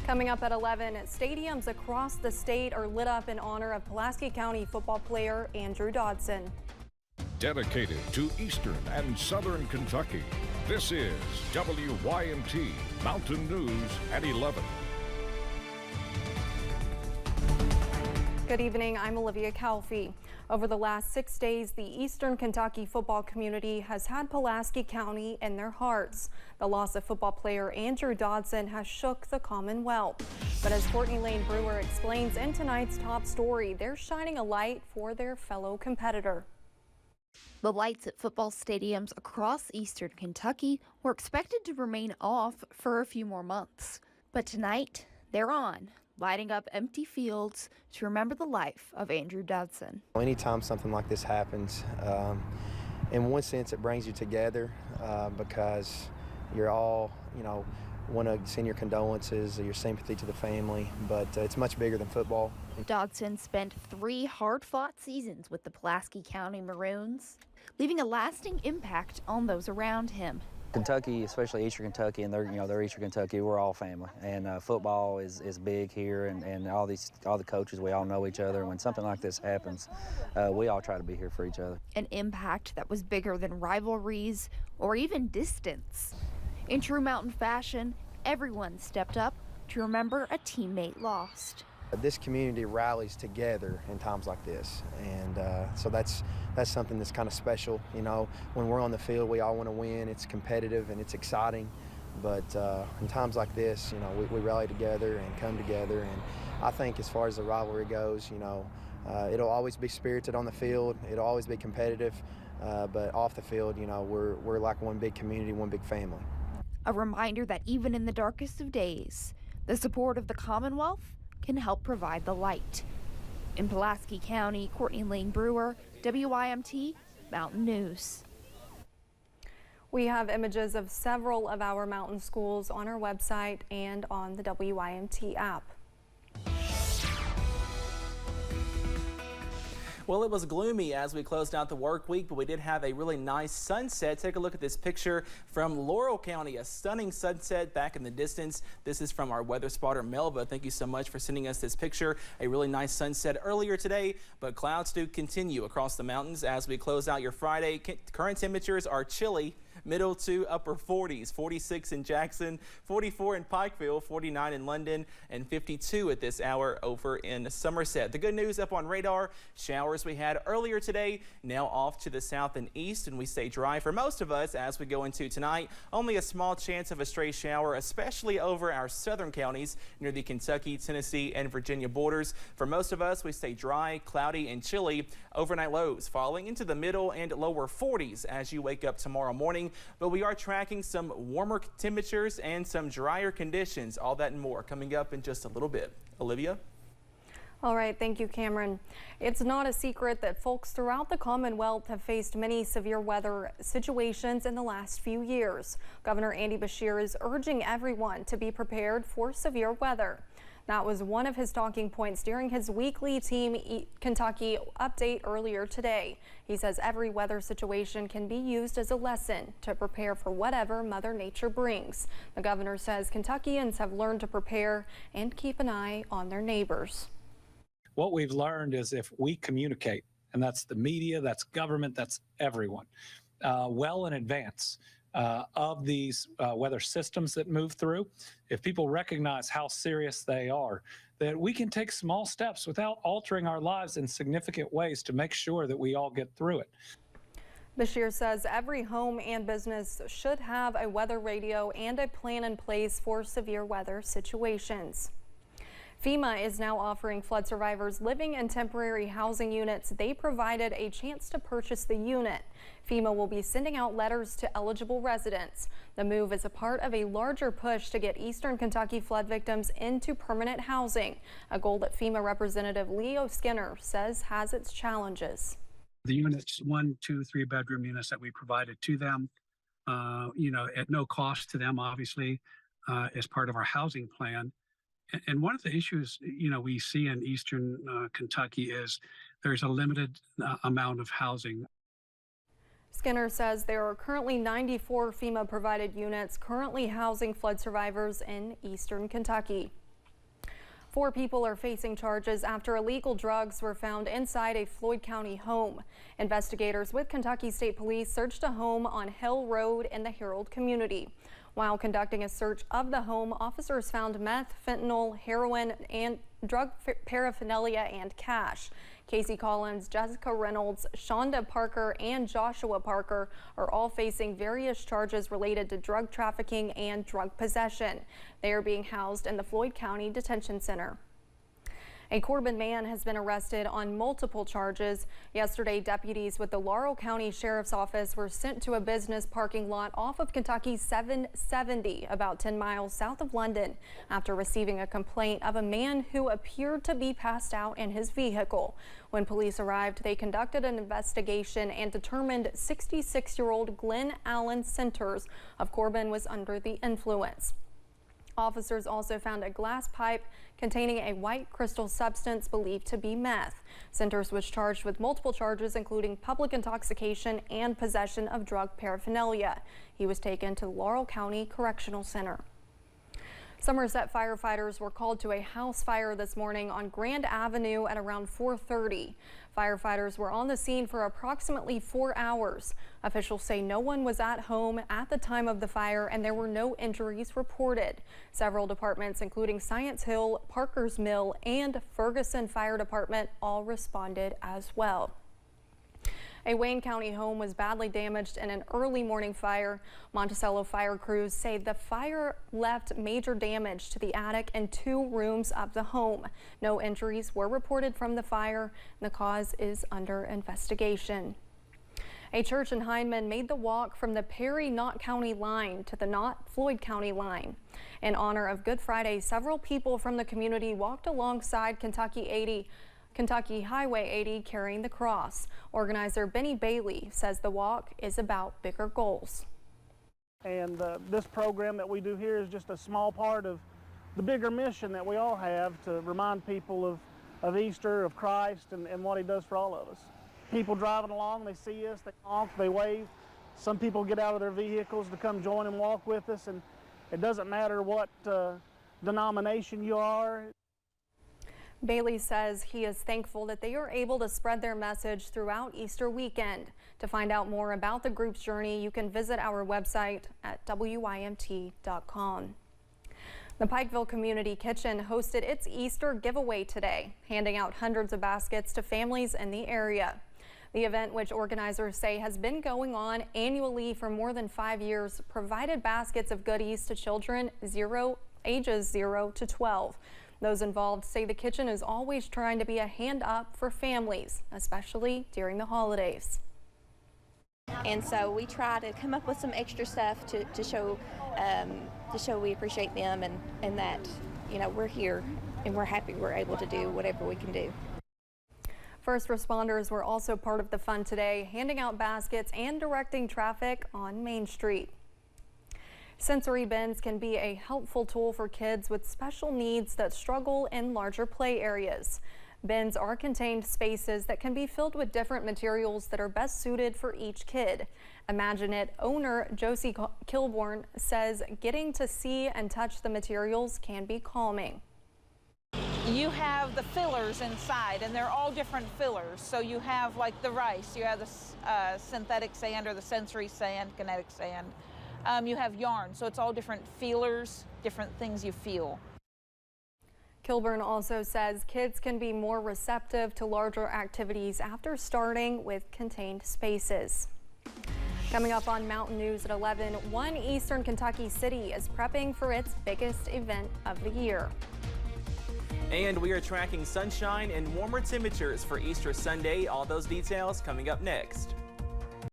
Coming up at 11, stadiums across the state are lit up in honor of Pulaski County football player Andrew Dodson. Dedicated to Eastern and Southern Kentucky, this is WYMT Mountain News at 11. Good evening, I'm Olivia Calfee. Over the last 6 days, the Eastern Kentucky football community has had Pulaski County in their hearts. The loss of football player Andrew Dodson has shook the Commonwealth. But as Courtney Lane Brewer explains in tonight's top story, they're shining a light for their fellow competitor. The lights at football stadiums across Eastern Kentucky were expected to remain off for a few more months. But tonight, they're on, lighting up empty fields to remember the life of Andrew Dodson. Anytime something like this happens, in one sense it brings you together because you're all, want to send your condolences or your sympathy to the family, but it's much bigger than football. Dodson spent 3 hard-fought seasons with the Pulaski County Maroons, leaving a lasting impact on those around him. Kentucky, especially Eastern Kentucky, and they're Eastern Kentucky, we're all family. And football is big here, and all the coaches, we all know each other. When something like this happens, we all try to be here for each other. An impact that was bigger than rivalries or even distance. In true Mountain fashion, everyone stepped up to remember a teammate lost. This community rallies together in times like this, and so that's something that's kind of special. When we're on the field, we all want to win. It's competitive and it's exciting, but in times like this, we rally together and come together. And I think as far as the rivalry goes, it'll always be spirited on the field. It'll always be competitive, but off the field, we're like one big community, one big family. A reminder that even in the darkest of days, the support of the Commonwealth can help provide the light. In Pulaski County, Courtney Lane Brewer, WYMT Mountain News. We have images of several of our mountain schools on our website and on the WYMT app. Well, it was gloomy as we closed out the work week, but we did have a really nice sunset. Take a look at this picture from Laurel County, a stunning sunset back in the distance. This is from our weather spotter, Melva. Thank you so much for sending us this picture. A really nice sunset earlier today, but clouds do continue across the mountains as we close out your Friday. Current temperatures are chilly. Middle to upper 40s, 46 in Jackson, 44 in Pikeville, 49 in London, and 52 at this hour over in Somerset. The good news up on radar, showers we had earlier today, now off to the south and east, and we stay dry for most of us as we go into tonight. Only a small chance of a stray shower, especially over our southern counties near the Kentucky, Tennessee, and Virginia borders. For most of us, we stay dry, cloudy, and chilly. Overnight lows falling into the middle and lower 40s as you wake up tomorrow morning. But we are tracking some warmer temperatures and some drier conditions. All that and more coming up in just a little bit. Olivia? All right, thank you, Cameron. It's not a secret that folks throughout the Commonwealth have faced many severe weather situations in the last few years. Governor Andy Beshear is urging everyone to be prepared for severe weather. That was one of his talking points during his weekly Team Kentucky update earlier today. He says every weather situation can be used as a lesson to prepare for whatever Mother Nature brings. The governor says Kentuckians have learned to prepare and keep an eye on their neighbors. What we've learned is if we communicate, and that's the media, that's government, that's everyone, well in advance of these weather systems that move through, if people recognize how serious they are, that we can take small steps without altering our lives in significant ways to make sure that we all get through it. Beshear says every home and business should have a weather radio and a plan in place for severe weather situations. FEMA is now offering flood survivors living in temporary housing units they provided a chance to purchase the unit. FEMA will be sending out letters to eligible residents. The move is a part of a larger push to get Eastern Kentucky flood victims into permanent housing, a goal that FEMA Representative Leo Skinner says has its challenges. The units, 1, 2, 3 bedroom units that we provided to them, at no cost to them, obviously, as part of our housing plan. And one of the issues, we see in Eastern Kentucky is there's a limited amount of housing. Skinner says there are currently 94 FEMA-provided units currently housing flood survivors in Eastern Kentucky. 4 people are facing charges after illegal drugs were found inside a Floyd County home. Investigators with Kentucky State Police searched a home on Hill Road in the Herald community. While conducting a search of the home, officers found meth, fentanyl, heroin, and drug paraphernalia and cash. Casey Collins, Jessica Reynolds, Shonda Parker, and Joshua Parker are all facing various charges related to drug trafficking and drug possession. They are being housed in the Floyd County Detention Center. A Corbin man has been arrested on multiple charges. Yesterday, deputies with the Laurel County Sheriff's Office were sent to a business parking lot off of Kentucky 770, about 10 miles south of London, after receiving a complaint of a man who appeared to be passed out in his vehicle. When police arrived, they conducted an investigation and determined 66-year-old Glenn Allen Centers of Corbin was under the influence. Officers also found a glass pipe containing a white crystal substance believed to be meth. Centers was charged with multiple charges, including public intoxication and possession of drug paraphernalia. He was taken to the Laurel County Correctional Center. Somerset firefighters were called to a house fire this morning on Grand Avenue at around 4:30. Firefighters were on the scene for approximately 4 hours. Officials say no one was at home at the time of the fire and there were no injuries reported. Several departments, including Science Hill, Parker's Mill, and Ferguson Fire Department, all responded as well. A Wayne County home was badly damaged in an early morning fire. Monticello fire crews say the fire left major damage to the attic and 2 rooms of the home. No injuries were reported from the fire, and the cause is under investigation. A church in Hindman made the walk from the Perry-Knott County line to the Knott-Floyd County line. In honor of Good Friday, several people from the community walked alongside Kentucky Highway 80 carrying the cross. Organizer Benny Bailey says the walk is about bigger goals. And this program that we do here is just a small part of the bigger mission that we all have to remind people of Easter, of Christ, and what he does for all of us. People driving along, they see us, they honk, they wave. Some people get out of their vehicles to come join and walk with us, and it doesn't matter what denomination you are. Bailey says he is thankful that they are able to spread their message throughout Easter weekend. To find out more about the group's journey, you can visit our website at WYMT.com. The Pikeville Community Kitchen hosted its Easter giveaway today, handing out hundreds of baskets to families in the area. The event, which organizers say has been going on annually for more than 5 years, provided baskets of goodies to children ages 0 to 12. Those involved say the kitchen is always trying to be a hand up for families, especially during the holidays. And so we try to come up with some extra stuff to show we appreciate them and that, you know, we're here and we're happy we're able to do whatever we can do. First responders were also part of the fun today, handing out baskets and directing traffic on Main Street. Sensory bins can be a helpful tool for kids with special needs that struggle in larger play areas. Bins are contained spaces that can be filled with different materials that are best suited for each kid. Imagine It owner Josie Kilborn says getting to see and touch the materials can be calming. You have the fillers inside, and they're all different fillers. So you have like the rice, you have the synthetic sand or the sensory sand, kinetic sand. You have yarn, so it's all different feelers, different things you feel. Kilburn also says kids can be more receptive to larger activities after starting with contained spaces. Coming up on Mountain News at 11, one eastern Kentucky city is prepping for its biggest event of the year. And we are tracking sunshine and warmer temperatures for Easter Sunday. All those details coming up next.